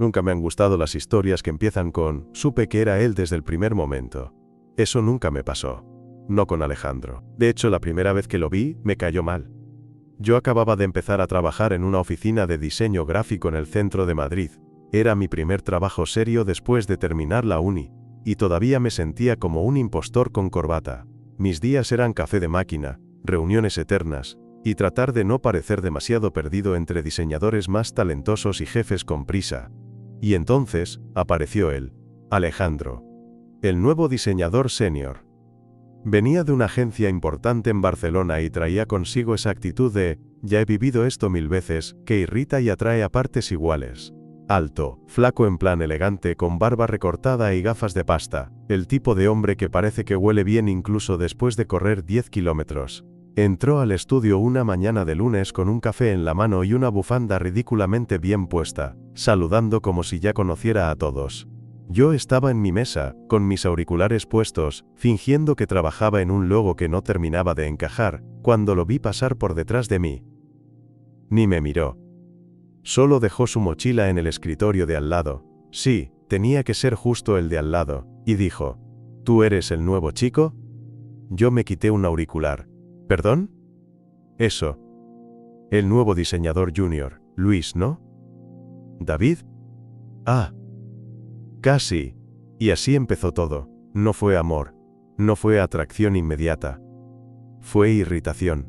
Nunca me han gustado las historias que empiezan con «supe que era él desde el primer momento». Eso nunca me pasó. No con Alejandro. De hecho, la primera vez que lo vi, me cayó mal. Yo acababa de empezar a trabajar en una oficina de diseño gráfico en el centro de Madrid. Era mi primer trabajo serio después de terminar la uni, y todavía me sentía como un impostor con corbata. Mis días eran café de máquina, reuniones eternas, y tratar de no parecer demasiado perdido entre diseñadores más talentosos y jefes con prisa. Y entonces, apareció él, Alejandro, el nuevo diseñador senior. Venía de una agencia importante en Barcelona y traía consigo esa actitud de, ya he vivido esto 1000 veces, que irrita y atrae a partes iguales. Alto, flaco en plan elegante, con barba recortada y gafas de pasta, el tipo de hombre que parece que huele bien incluso después de correr 10 kilómetros. Entró al estudio una mañana de lunes con un café en la mano y una bufanda ridículamente bien puesta, saludando como si ya conociera a todos. Yo estaba en mi mesa, con mis auriculares puestos, fingiendo que trabajaba en un logo que no terminaba de encajar, cuando lo vi pasar por detrás de mí. Ni me miró. Solo dejó su mochila en el escritorio de al lado. Sí, tenía que ser justo el de al lado, y dijo, ¿tú eres el nuevo chico? Yo me quité un auricular. ¿Perdón? Eso. El nuevo diseñador junior, Luis, ¿no? ¿David? Ah. Casi. Y así empezó todo. No fue amor. No fue atracción inmediata. Fue irritación.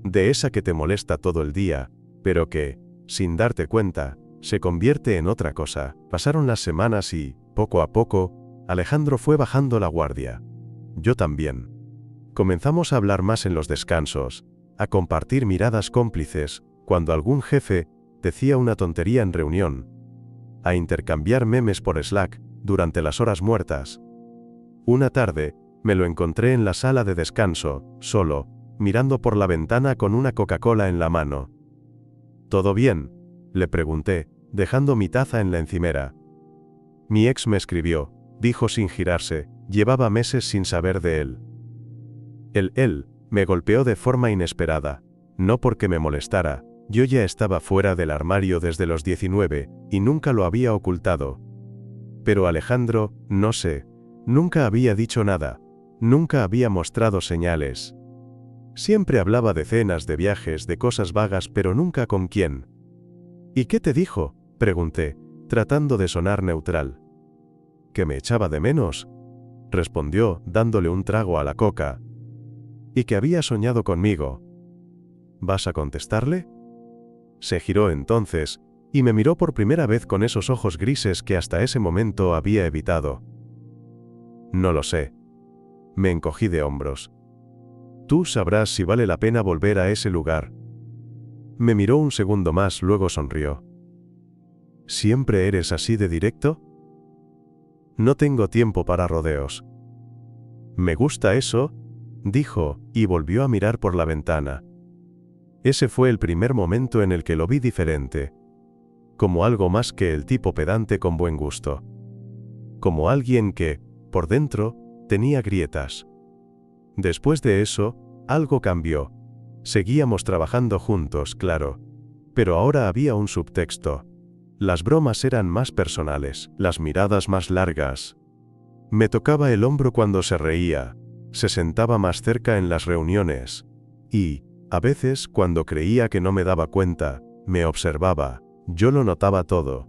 De esa que te molesta todo el día, pero que, sin darte cuenta, se convierte en otra cosa. Pasaron las semanas y, poco a poco, Alejandro fue bajando la guardia. Yo también. Comenzamos a hablar más en los descansos, a compartir miradas cómplices, cuando algún jefe decía una tontería en reunión, a intercambiar memes por Slack, durante las horas muertas. Una tarde, me lo encontré en la sala de descanso, solo, mirando por la ventana con una Coca-Cola en la mano. ¿Todo bien?, le pregunté, dejando mi taza en la encimera. Mi ex me escribió, dijo sin girarse, llevaba meses sin saber de él. Él me golpeó de forma inesperada, no porque me molestara. Yo ya estaba fuera del armario desde los 19, y nunca lo había ocultado. Pero Alejandro, no sé, nunca había dicho nada, nunca había mostrado señales. Siempre hablaba de cenas, de viajes, de cosas vagas, pero nunca con quién. ¿Y qué te dijo?, pregunté, tratando de sonar neutral. Que me echaba de menos, respondió, dándole un trago a la coca. Y que había soñado conmigo. ¿Vas a contestarle? Se giró entonces, y me miró por primera vez con esos ojos grises que hasta ese momento había evitado. No lo sé. Me encogí de hombros. Tú sabrás si vale la pena volver a ese lugar. Me miró un segundo más, luego sonrió. ¿Siempre eres así de directo? No tengo tiempo para rodeos. Me gusta eso, dijo, y volvió a mirar por la ventana. Ese fue el primer momento en el que lo vi diferente. Como algo más que el tipo pedante con buen gusto. Como alguien que, por dentro, tenía grietas. Después de eso, algo cambió. Seguíamos trabajando juntos, claro. Pero ahora había un subtexto. Las bromas eran más personales, las miradas más largas. Me tocaba el hombro cuando se reía, se sentaba más cerca en las reuniones. Y, a veces, cuando creía que no me daba cuenta, me observaba, yo lo notaba todo.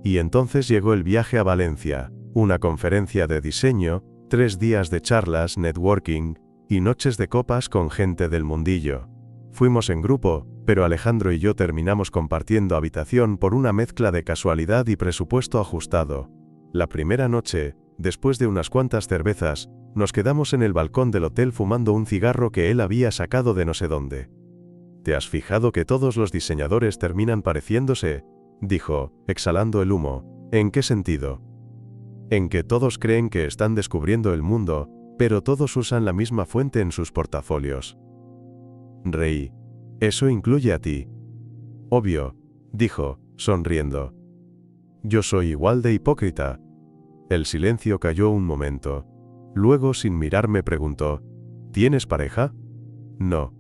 Y entonces llegó el viaje a Valencia, una conferencia de diseño, 3 días de charlas, networking, y noches de copas con gente del mundillo. Fuimos en grupo, pero Alejandro y yo terminamos compartiendo habitación por una mezcla de casualidad y presupuesto ajustado. La primera noche, después de unas cuantas cervezas, nos quedamos en el balcón del hotel fumando un cigarro que él había sacado de no sé dónde. ¿Te has fijado que todos los diseñadores terminan pareciéndose?, dijo, exhalando el humo. ¿En qué sentido? En que todos creen que están descubriendo el mundo, pero todos usan la misma fuente en sus portafolios. Reí. ¿Eso incluye a ti? Obvio, dijo, sonriendo. Yo soy igual de hipócrita. El silencio cayó un momento. Luego, sin mirarme, preguntó, ¿tienes pareja? No.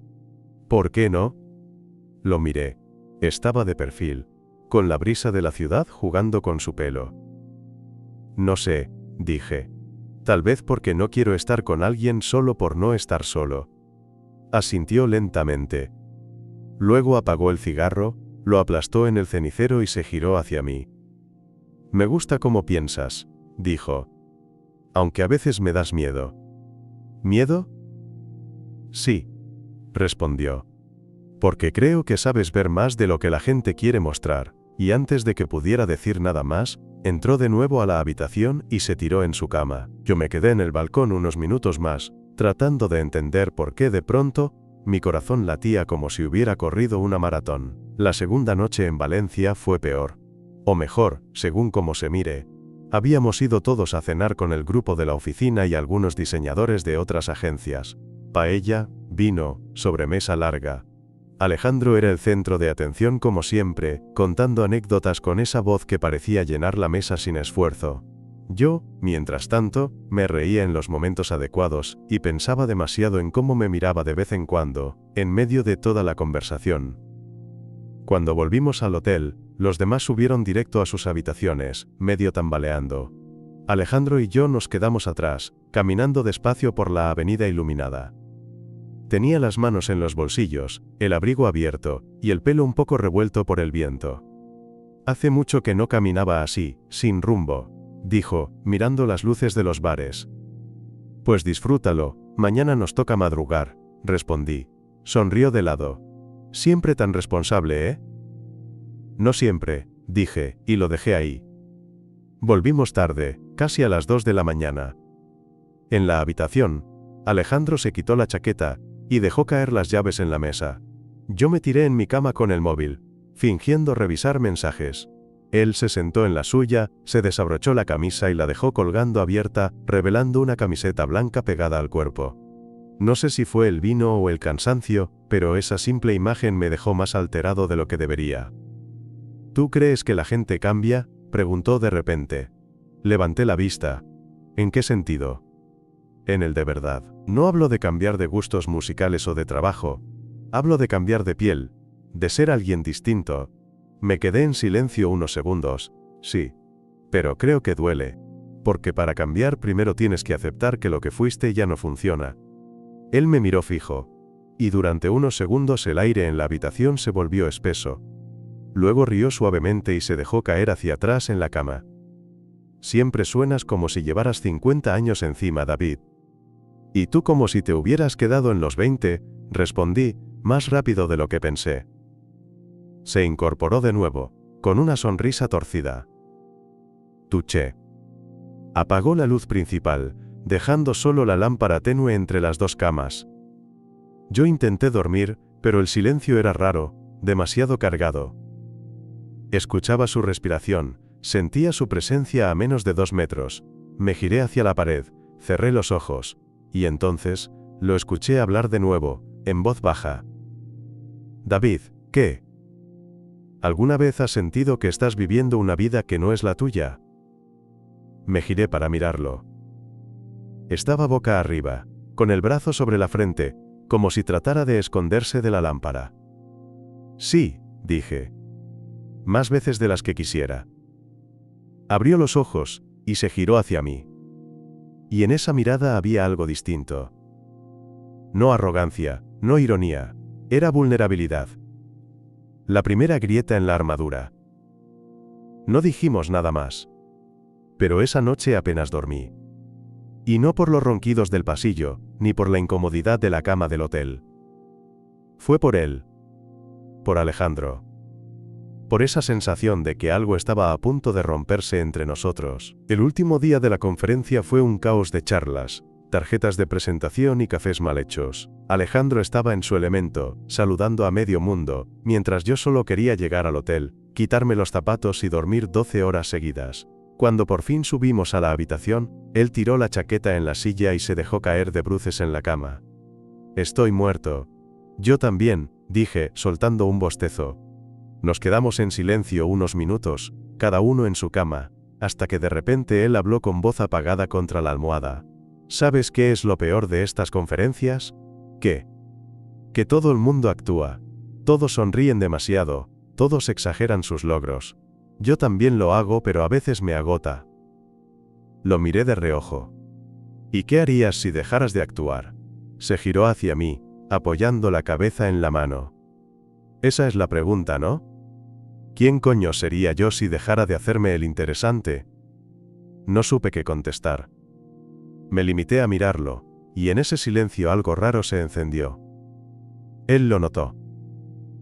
¿Por qué no? Lo miré. Estaba de perfil. con la brisa de la ciudad jugando con su pelo. No sé, dije. Tal vez porque no quiero estar con alguien solo por no estar solo. Asintió lentamente. Luego apagó el cigarro, lo aplastó en el cenicero y se giró hacia mí. Me gusta cómo piensas, dijo. Aunque a veces me das miedo. ¿Miedo? Sí, respondió. Porque creo que sabes ver más de lo que la gente quiere mostrar, y antes de que pudiera decir nada más, entró de nuevo a la habitación y se tiró en su cama. Yo me quedé en el balcón unos minutos más, tratando de entender por qué de pronto, mi corazón latía como si hubiera corrido una maratón. La segunda noche en Valencia fue peor. O mejor, según como se mire. Habíamos ido todos a cenar con el grupo de la oficina y algunos diseñadores de otras agencias. Paella, vino, sobremesa larga. Alejandro era el centro de atención como siempre, contando anécdotas con esa voz que parecía llenar la mesa sin esfuerzo. Yo, mientras tanto, me reía en los momentos adecuados, y pensaba demasiado en cómo me miraba de vez en cuando, en medio de toda la conversación. Cuando volvimos al hotel, los demás subieron directo a sus habitaciones, medio tambaleando. Alejandro y yo nos quedamos atrás, caminando despacio por la avenida iluminada. Tenía las manos en los bolsillos, el abrigo abierto, y el pelo un poco revuelto por el viento. Hace mucho que no caminaba así, sin rumbo, dijo, mirando las luces de los bares. Pues disfrútalo, mañana nos toca madrugar, respondí. Sonrió de lado. Siempre tan responsable, ¿eh? No siempre, dije, y lo dejé ahí. Volvimos tarde, casi a las 2 de la mañana. En la habitación, Alejandro se quitó la chaqueta, y dejó caer las llaves en la mesa. Yo me tiré en mi cama con el móvil, fingiendo revisar mensajes. Él se sentó en la suya, se desabrochó la camisa y la dejó colgando abierta, revelando una camiseta blanca pegada al cuerpo. No sé si fue el vino o el cansancio, pero esa simple imagen me dejó más alterado de lo que debería. ¿Tú crees que la gente cambia?, preguntó de repente. Levanté la vista. ¿En qué sentido? En el de verdad. No hablo de cambiar de gustos musicales o de trabajo. Hablo de cambiar de piel, de ser alguien distinto. Me quedé en silencio unos segundos. Sí. Pero creo que duele. Porque para cambiar primero tienes que aceptar que lo que fuiste ya no funciona. Él me miró fijo. Y durante unos segundos el aire en la habitación se volvió espeso. Luego rió suavemente y se dejó caer hacia atrás en la cama. Siempre suenas como si llevaras 50 años encima, David. Y tú como si te hubieras quedado en los 20, respondí, más rápido de lo que pensé. Se incorporó de nuevo, con una sonrisa torcida. Tuché. Apagó la luz principal, dejando solo la lámpara tenue entre las dos camas. Yo intenté dormir, pero el silencio era raro, demasiado cargado. Escuchaba su respiración, sentía su presencia a menos de 2 metros. Me giré hacia la pared, cerré los ojos. Y entonces, lo escuché hablar de nuevo, en voz baja. David, ¿qué? ¿Alguna vez has sentido que estás viviendo una vida que no es la tuya? Me giré para mirarlo. Estaba boca arriba, con el brazo sobre la frente, como si tratara de esconderse de la lámpara. Sí, dije. Más veces de las que quisiera. Abrió los ojos, y se giró hacia mí. Y en esa mirada había algo distinto. No arrogancia, no ironía, era vulnerabilidad. La primera grieta en la armadura. No dijimos nada más. Pero esa noche apenas dormí. Y no por los ronquidos del pasillo, ni por la incomodidad de la cama del hotel. Fue por él. Por Alejandro. Por esa sensación de que algo estaba a punto de romperse entre nosotros. El último día de la conferencia fue un caos de charlas, tarjetas de presentación y cafés mal hechos. Alejandro estaba en su elemento, saludando a medio mundo, mientras yo solo quería llegar al hotel, quitarme los zapatos y dormir 12 horas seguidas. Cuando por fin subimos a la habitación, él tiró la chaqueta en la silla y se dejó caer de bruces en la cama. Estoy muerto. Yo también, dije, soltando un bostezo. Nos quedamos en silencio unos minutos, cada uno en su cama, hasta que de repente él habló con voz apagada contra la almohada. ¿Sabes qué es lo peor de estas conferencias? ¿Qué? Que todo el mundo actúa. Todos sonríen demasiado, Todos exageran sus logros. Yo también lo hago, pero a veces me agota. Lo miré de reojo. ¿Y qué harías si dejaras de actuar? Se giró hacia mí, apoyando la cabeza en la mano. Esa es la pregunta, ¿no? ¿Quién coño sería yo si dejara de hacerme el interesante? No supe qué contestar. Me limité a mirarlo, y en ese silencio algo raro se encendió. Él lo notó.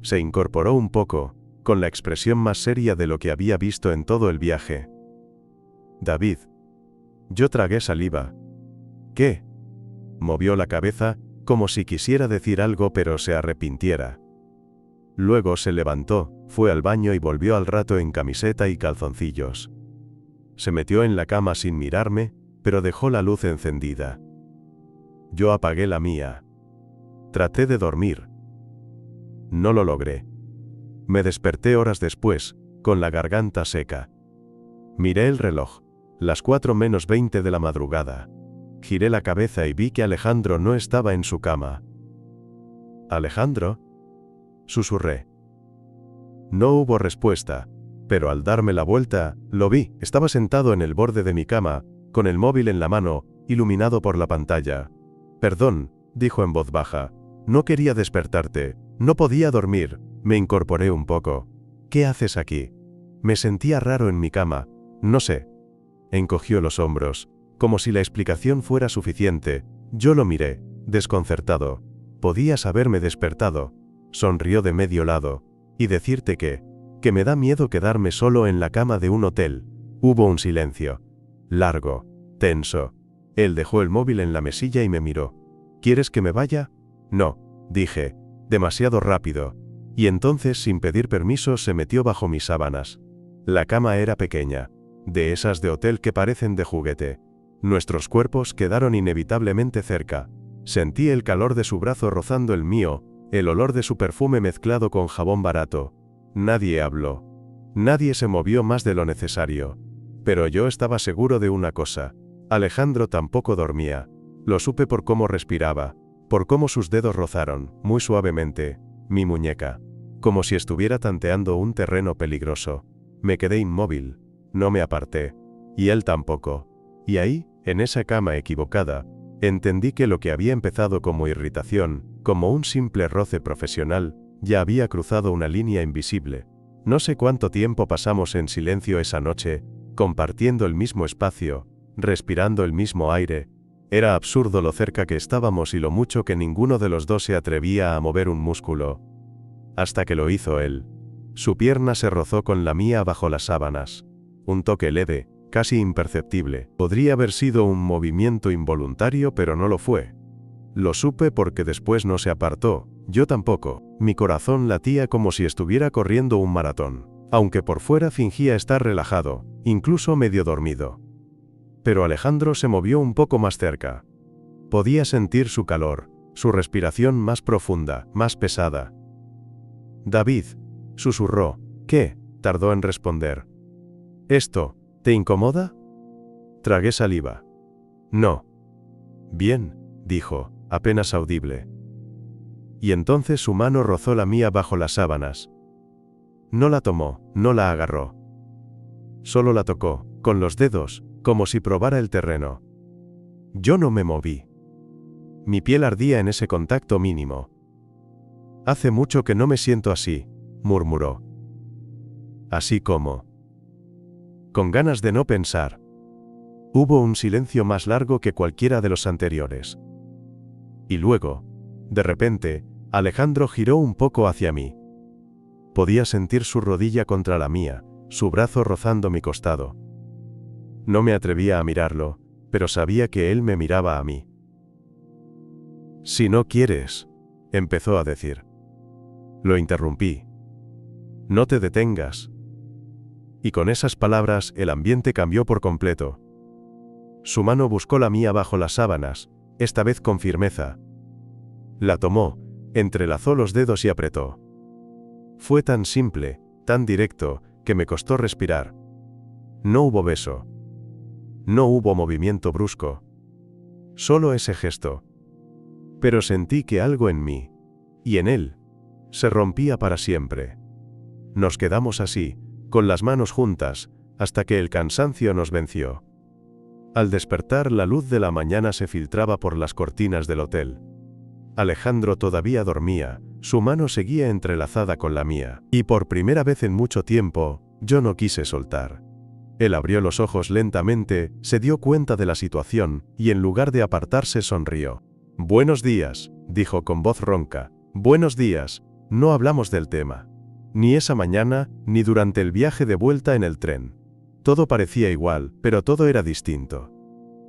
Se incorporó un poco, con la expresión más seria de lo que había visto en todo el viaje. David. Yo tragué saliva. ¿Qué? Movió la cabeza, como si quisiera decir algo pero se arrepintiera. Luego se levantó, fue al baño y volvió al rato en camiseta y calzoncillos. Se metió en la cama sin mirarme, pero dejó la luz encendida. Yo apagué la mía. Traté de dormir. No lo logré. Me desperté horas después, con la garganta seca. Miré el reloj, las 4:20 de la madrugada. Giré la cabeza y vi que Alejandro no estaba en su cama. ¿Alejandro? Susurré. No hubo respuesta, pero al darme la vuelta, lo vi. Estaba sentado en el borde de mi cama, con el móvil en la mano, iluminado por la pantalla. Perdón, dijo en voz baja. No quería despertarte. No podía dormir. Me incorporé un poco. ¿Qué haces aquí? Me sentía raro en mi cama. No sé. Encogió los hombros, como si la explicación fuera suficiente. Yo lo miré, desconcertado. Podías haberme despertado. Sonrió de medio lado. Y decirte que me da miedo quedarme solo en la cama de un hotel. Hubo un silencio. Largo, tenso. Él dejó el móvil en la mesilla y me miró. ¿Quieres que me vaya? No, dije, demasiado rápido. Y entonces, sin pedir permiso, se metió bajo mis sábanas. La cama era pequeña, de esas de hotel que parecen de juguete. Nuestros cuerpos quedaron inevitablemente cerca. Sentí el calor de su brazo rozando el mío, el olor de su perfume mezclado con jabón barato. Nadie habló. Nadie se movió más de lo necesario. Pero yo estaba seguro de una cosa. Alejandro tampoco dormía. Lo supe por cómo respiraba, por cómo sus dedos rozaron, muy suavemente, mi muñeca, como si estuviera tanteando un terreno peligroso. Me quedé inmóvil, no me aparté, y él tampoco. Y ahí, en esa cama equivocada, entendí que lo que había empezado como irritación, como un simple roce profesional, ya había cruzado una línea invisible. No sé cuánto tiempo pasamos en silencio esa noche, compartiendo el mismo espacio, respirando el mismo aire. Era absurdo lo cerca que estábamos y lo mucho que ninguno de los dos se atrevía a mover un músculo. Hasta que lo hizo él. Su pierna se rozó con la mía bajo las sábanas. Un toque leve, casi imperceptible. Podría haber sido un movimiento involuntario, pero no lo fue. Lo supe porque después no se apartó, yo tampoco. Mi corazón latía como si estuviera corriendo un maratón, aunque por fuera fingía estar relajado, incluso medio dormido. Pero Alejandro se movió un poco más cerca. Podía sentir su calor, su respiración más profunda, más pesada. David, susurró. ¿Qué? Tardó en responder. ¿Esto te incomoda? Tragué saliva. No. Bien, dijo, apenas audible. Y entonces su mano rozó la mía bajo las sábanas. No la tomó, no la agarró. Solo la tocó, con los dedos, como si probara el terreno. Yo no me moví. Mi piel ardía en ese contacto mínimo. Hace mucho que no me siento así, murmuró. Así como. Con ganas de no pensar. Hubo un silencio más largo que cualquiera de los anteriores. Y luego, de repente, Alejandro giró un poco hacia mí. Podía sentir su rodilla contra la mía, su brazo rozando mi costado. No me atrevía a mirarlo, pero sabía que él me miraba a mí. Si no quieres, empezó a decir. Lo interrumpí. No te detengas. Y con esas palabras el ambiente cambió por completo. Su mano buscó la mía bajo las sábanas, esta vez con firmeza. La tomó, entrelazó los dedos y apretó. Fue tan simple, tan directo, que me costó respirar. No hubo beso. No hubo movimiento brusco. Solo ese gesto. Pero sentí que algo en mí, y en él, se rompía para siempre. Nos quedamos así, con las manos juntas, hasta que el cansancio nos venció. Al despertar, la luz de la mañana se filtraba por las cortinas del hotel. Alejandro todavía dormía, su mano seguía entrelazada con la mía, y por primera vez en mucho tiempo, yo no quise soltar. Él abrió los ojos lentamente, se dio cuenta de la situación, y en lugar de apartarse sonrió. «Buenos días», dijo con voz ronca. «Buenos días, no hablamos del tema. Ni esa mañana, ni durante el viaje de vuelta en el tren. Todo parecía igual, pero todo era distinto».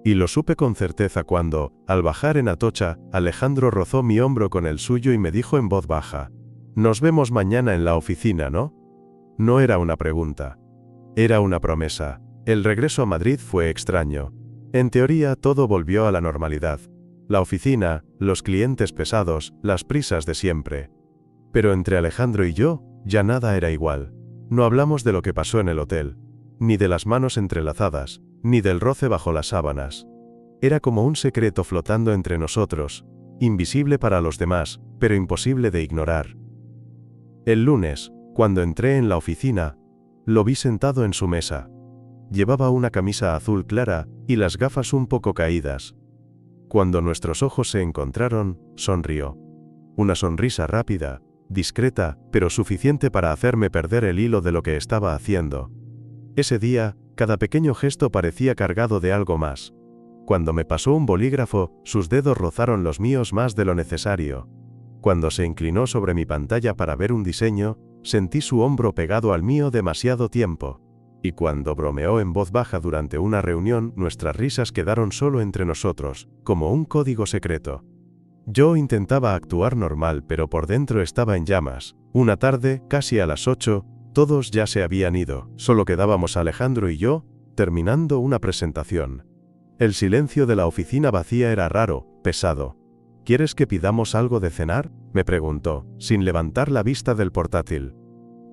Y lo supe con certeza cuando, al bajar en Atocha, Alejandro rozó mi hombro con el suyo y me dijo en voz baja: «Nos vemos mañana en la oficina, ¿no?». No era una pregunta. Era una promesa. El regreso a Madrid fue extraño. En teoría, todo volvió a la normalidad. La oficina, los clientes pesados, las prisas de siempre. Pero entre Alejandro y yo, ya nada era igual. No hablamos de lo que pasó en el hotel, ni de las manos entrelazadas, ni del roce bajo las sábanas. Era como un secreto flotando entre nosotros, invisible para los demás, pero imposible de ignorar. El lunes, cuando entré en la oficina, lo vi sentado en su mesa. Llevaba una camisa azul clara y las gafas un poco caídas. Cuando nuestros ojos se encontraron, sonrió. Una sonrisa rápida, discreta, pero suficiente para hacerme perder el hilo de lo que estaba haciendo. Ese día, cada pequeño gesto parecía cargado de algo más. Cuando me pasó un bolígrafo, sus dedos rozaron los míos más de lo necesario. Cuando se inclinó sobre mi pantalla para ver un diseño, sentí su hombro pegado al mío demasiado tiempo. Y cuando bromeó en voz baja durante una reunión, nuestras risas quedaron solo entre nosotros, como un código secreto. Yo intentaba actuar normal, pero por dentro estaba en llamas. Una tarde, casi a las 8, todos ya se habían ido. Solo quedábamos Alejandro y yo, terminando una presentación. El silencio de la oficina vacía era raro, pesado. «¿Quieres que pidamos algo de cenar?», me preguntó, sin levantar la vista del portátil.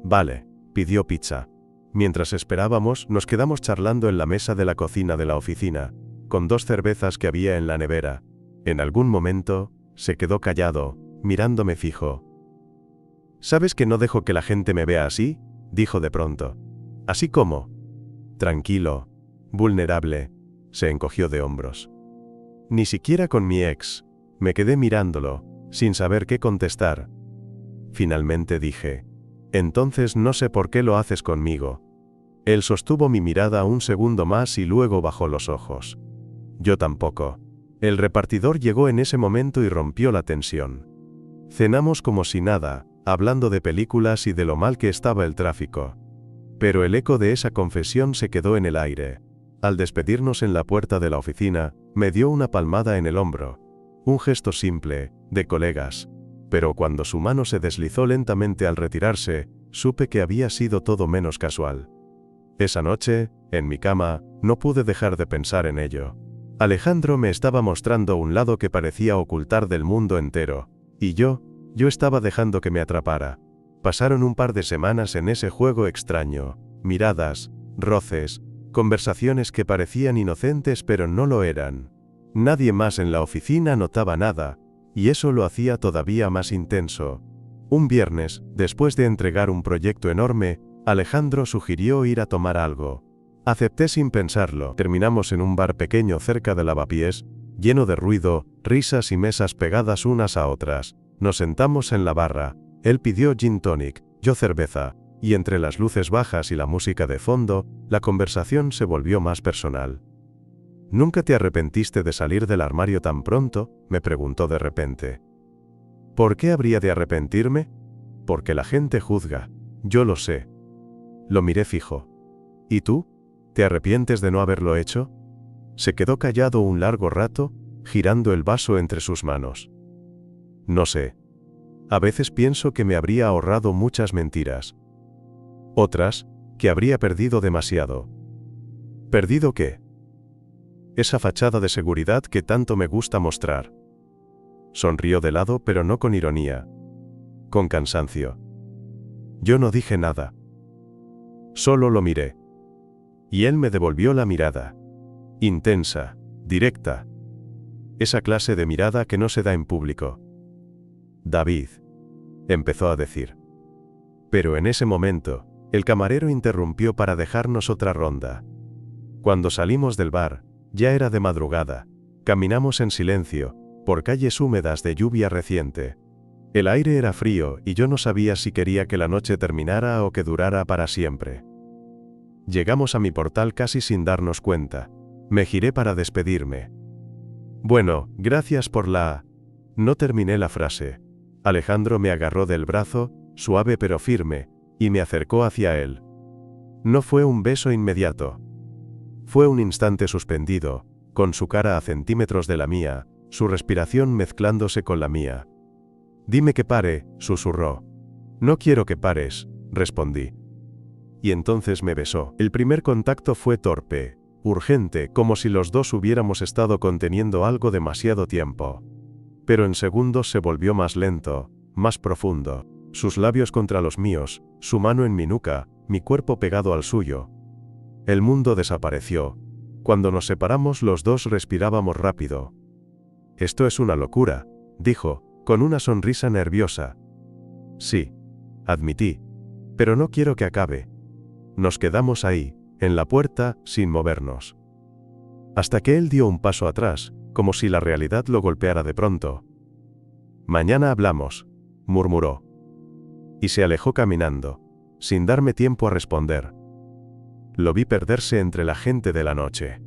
«Vale», pidió pizza. Mientras esperábamos, nos quedamos charlando en la mesa de la cocina de la oficina, con 2 cervezas que había en la nevera. En algún momento, se quedó callado, mirándome fijo. «¿Sabes que no dejo que la gente me vea así?», dijo de pronto. «¿Así cómo?». «Tranquilo, vulnerable», se encogió de hombros. «Ni siquiera con mi ex». Me quedé mirándolo, sin saber qué contestar. Finalmente dije: «Entonces no sé por qué lo haces conmigo». Él sostuvo mi mirada un segundo más y luego bajó los ojos. Yo tampoco. El repartidor llegó en ese momento y rompió la tensión. Cenamos como si nada, hablando de películas y de lo mal que estaba el tráfico. Pero el eco de esa confesión se quedó en el aire. Al despedirnos en la puerta de la oficina, me dio una palmada en el hombro. Un gesto simple, de colegas. Pero cuando su mano se deslizó lentamente al retirarse, supe que había sido todo menos casual. Esa noche, en mi cama, no pude dejar de pensar en ello. Alejandro me estaba mostrando un lado que parecía ocultar del mundo entero, y yo estaba dejando que me atrapara. Pasaron un par de semanas en ese juego extraño, miradas, roces, conversaciones que parecían inocentes pero no lo eran. Nadie más en la oficina notaba nada, y eso lo hacía todavía más intenso. Un viernes, después de entregar un proyecto enorme, Alejandro sugirió ir a tomar algo. Acepté sin pensarlo. Terminamos en un bar pequeño cerca de Lavapiés, lleno de ruido, risas y mesas pegadas unas a otras. Nos sentamos en la barra. Él pidió gin tonic, yo cerveza, y entre las luces bajas y la música de fondo, la conversación se volvió más personal. «¿Nunca te arrepentiste de salir del armario tan pronto?», me preguntó de repente. «¿Por qué habría de arrepentirme?». «Porque la gente juzga. Yo lo sé». Lo miré fijo. «¿Y tú? ¿Te arrepientes de no haberlo hecho?». Se quedó callado un largo rato, girando el vaso entre sus manos. «No sé. A veces pienso que me habría ahorrado muchas mentiras. Otras, que habría perdido demasiado». «¿Perdido qué?». «Esa fachada de seguridad que tanto me gusta mostrar». Sonrió de lado, pero no con ironía. Con cansancio. Yo no dije nada. Solo lo miré. Y él me devolvió la mirada. Intensa, directa. Esa clase de mirada que no se da en público. «David», empezó a decir. Pero en ese momento, el camarero interrumpió para dejarnos otra ronda. Cuando salimos del bar, ya era de madrugada. Caminamos en silencio, por calles húmedas de lluvia reciente. El aire era frío y yo no sabía si quería que la noche terminara o que durara para siempre. Llegamos a mi portal casi sin darnos cuenta. Me giré para despedirme. Bueno, gracias por la... No terminé la frase. Alejandro me agarró del brazo, suave pero firme, y me acercó hacia él. No fue un beso inmediato. Fue un instante suspendido, con su cara a centímetros de la mía, su respiración mezclándose con la mía. Dime que pare, susurró. No quiero que pares, respondí. Y entonces me besó. El primer contacto fue torpe, urgente, como si los dos hubiéramos estado conteniendo algo demasiado tiempo. Pero en segundos se volvió más lento, más profundo. Sus labios contra los míos, su mano en mi nuca, mi cuerpo pegado al suyo. El mundo desapareció. Cuando nos separamos los dos respirábamos rápido. Esto es una locura, dijo, con una sonrisa nerviosa. Sí, admití. Pero no quiero que acabe. Nos quedamos ahí, en la puerta, sin movernos. Hasta que él dio un paso atrás, como si la realidad lo golpeara de pronto. Mañana hablamos, murmuró. Y se alejó caminando, sin darme tiempo a responder. Lo vi perderse entre la gente de la noche.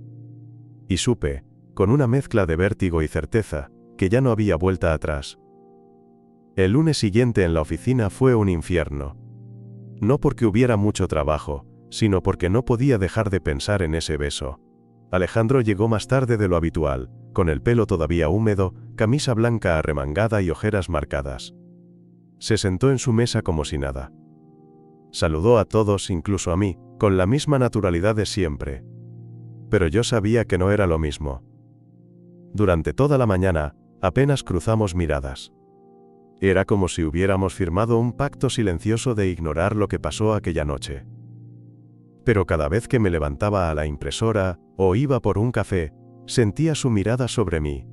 Y supe, con una mezcla de vértigo y certeza, que ya no había vuelta atrás. El lunes siguiente en la oficina fue un infierno. No porque hubiera mucho trabajo, sino porque no podía dejar de pensar en ese beso. Alejandro llegó más tarde de lo habitual, con el pelo todavía húmedo, camisa blanca arremangada y ojeras marcadas. Se sentó en su mesa como si nada. Saludó a todos, incluso a mí, con la misma naturalidad de siempre. Pero yo sabía que no era lo mismo. Durante toda la mañana, apenas cruzamos miradas. Era como si hubiéramos firmado un pacto silencioso de ignorar lo que pasó aquella noche. Pero cada vez que me levantaba a la impresora, o iba por un café, sentía su mirada sobre mí.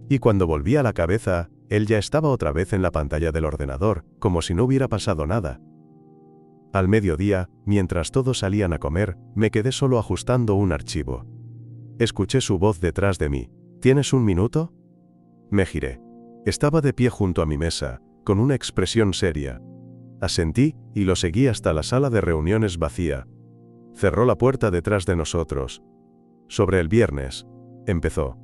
Y cuando volvía la cabeza, él ya estaba otra vez en la pantalla del ordenador, como si no hubiera pasado nada. Al mediodía, mientras todos salían a comer, me quedé solo ajustando un archivo. Escuché su voz detrás de mí. ¿Tienes un minuto? Me giré. Estaba de pie junto a mi mesa, con una expresión seria. Asentí, y lo seguí hasta la sala de reuniones vacía. Cerró la puerta detrás de nosotros. Sobre el viernes, empezó.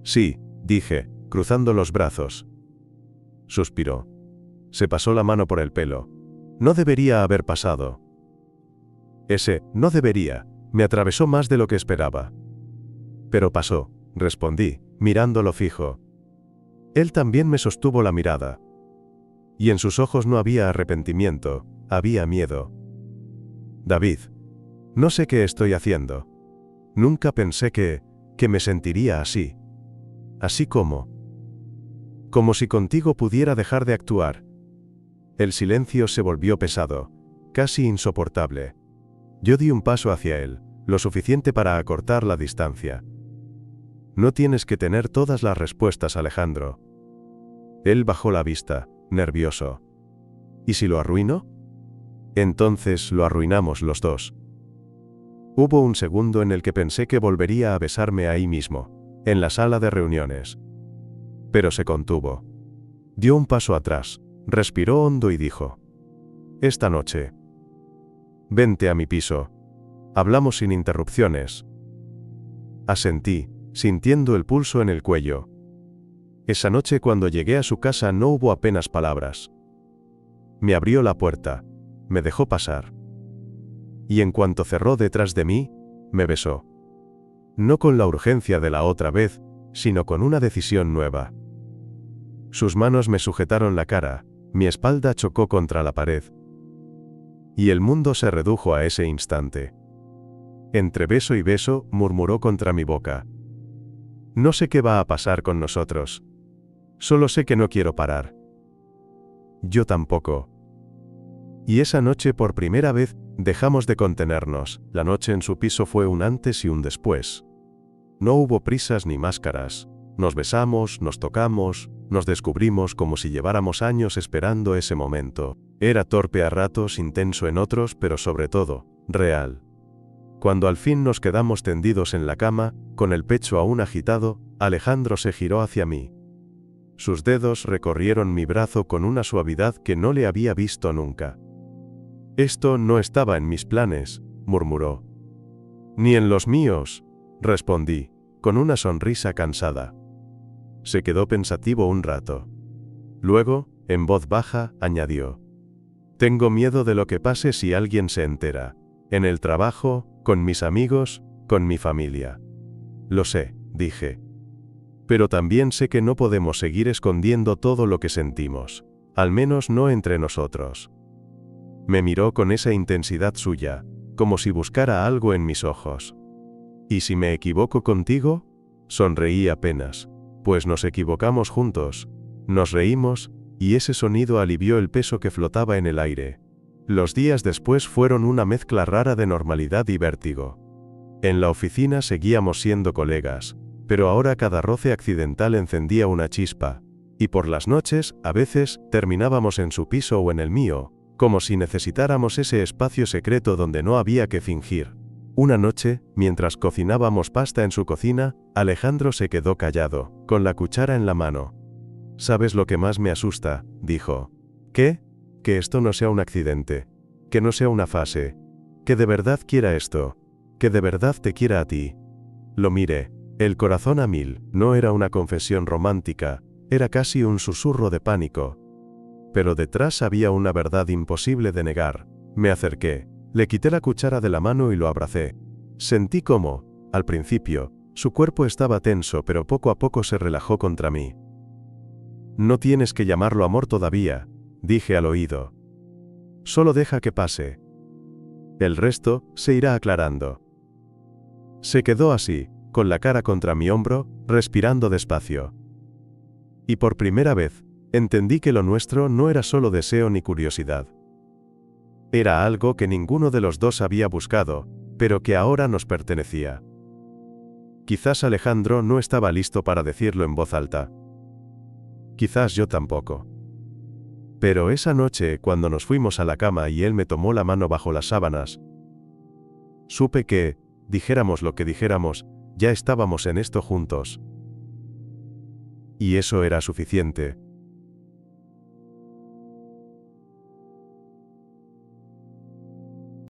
Sí, dije, cruzando los brazos. Suspiró. Se pasó la mano por el pelo. No debería haber pasado. Ese, no debería, me atravesó más de lo que esperaba. Pero pasó, respondí, mirándolo fijo. Él también me sostuvo la mirada. Y en sus ojos no había arrepentimiento, había miedo. David, no sé qué estoy haciendo. Nunca pensé que me sentiría así. Así como si contigo pudiera dejar de actuar. El silencio se volvió pesado, casi insoportable. Yo di un paso hacia él, lo suficiente para acortar la distancia. No tienes que tener todas las respuestas, Alejandro. Él bajó la vista, nervioso. ¿Y si lo arruino? Entonces lo arruinamos los dos. Hubo un segundo en el que pensé que volvería a besarme ahí mismo, en la sala de reuniones. Pero se contuvo. Dio un paso atrás, respiró hondo y dijo: Esta noche. Vente a mi piso. Hablamos sin interrupciones. Asentí, sintiendo el pulso en el cuello. Esa noche cuando llegué a su casa no hubo apenas palabras. Me abrió la puerta, me dejó pasar. Y en cuanto cerró detrás de mí, me besó. No con la urgencia de la otra vez, sino con una decisión nueva. Sus manos me sujetaron la cara, mi espalda chocó contra la pared. Y el mundo se redujo a ese instante. Entre beso y beso, murmuró contra mi boca. No sé qué va a pasar con nosotros. Solo sé que no quiero parar. Yo tampoco. Y esa noche por primera vez, dejamos de contenernos. La noche en su piso fue un antes y un después. No hubo prisas ni máscaras. Nos besamos, nos tocamos, nos descubrimos como si lleváramos años esperando ese momento. Era torpe a ratos, intenso en otros, pero sobre todo, real. Cuando al fin nos quedamos tendidos en la cama, con el pecho aún agitado, Alejandro se giró hacia mí. Sus dedos recorrieron mi brazo con una suavidad que no le había visto nunca. «Esto no estaba en mis planes», murmuró. «Ni en los míos», respondí, con una sonrisa cansada. Se quedó pensativo un rato. Luego, en voz baja, añadió: «Tengo miedo de lo que pase si alguien se entera. En el trabajo, con mis amigos, con mi familia». «Lo sé», dije. «Pero también sé que no podemos seguir escondiendo todo lo que sentimos, al menos no entre nosotros». Me miró con esa intensidad suya, como si buscara algo en mis ojos. «¿Y si me equivoco contigo?». Sonreí apenas. «Pues nos equivocamos juntos». Nos reímos, y ese sonido alivió el peso que flotaba en el aire. Los días después fueron una mezcla rara de normalidad y vértigo. En la oficina seguíamos siendo colegas, pero ahora cada roce accidental encendía una chispa, y por las noches, a veces, terminábamos en su piso o en el mío, como si necesitáramos ese espacio secreto donde no había que fingir. Una noche, mientras cocinábamos pasta en su cocina, Alejandro se quedó callado, con la cuchara en la mano. «¿Sabes lo que más me asusta?», dijo. «¿Qué?». «Que esto no sea un accidente. Que no sea una fase. Que de verdad quiera esto. Que de verdad te quiera a ti». Lo miré. El corazón a mil. No era una confesión romántica, era casi un susurro de pánico. Pero detrás había una verdad imposible de negar. Me acerqué. Le quité la cuchara de la mano y lo abracé. Sentí cómo, al principio, su cuerpo estaba tenso, pero poco a poco se relajó contra mí. «No tienes que llamarlo amor todavía», dije al oído. «Solo deja que pase. El resto se irá aclarando». Se quedó así, con la cara contra mi hombro, respirando despacio. Y por primera vez, entendí que lo nuestro no era solo deseo ni curiosidad. Era algo que ninguno de los dos había buscado, pero que ahora nos pertenecía. Quizás Alejandro no estaba listo para decirlo en voz alta. Quizás yo tampoco. Pero esa noche, cuando nos fuimos a la cama y él me tomó la mano bajo las sábanas, supe que, dijéramos lo que dijéramos, ya estábamos en esto juntos. Y eso era suficiente.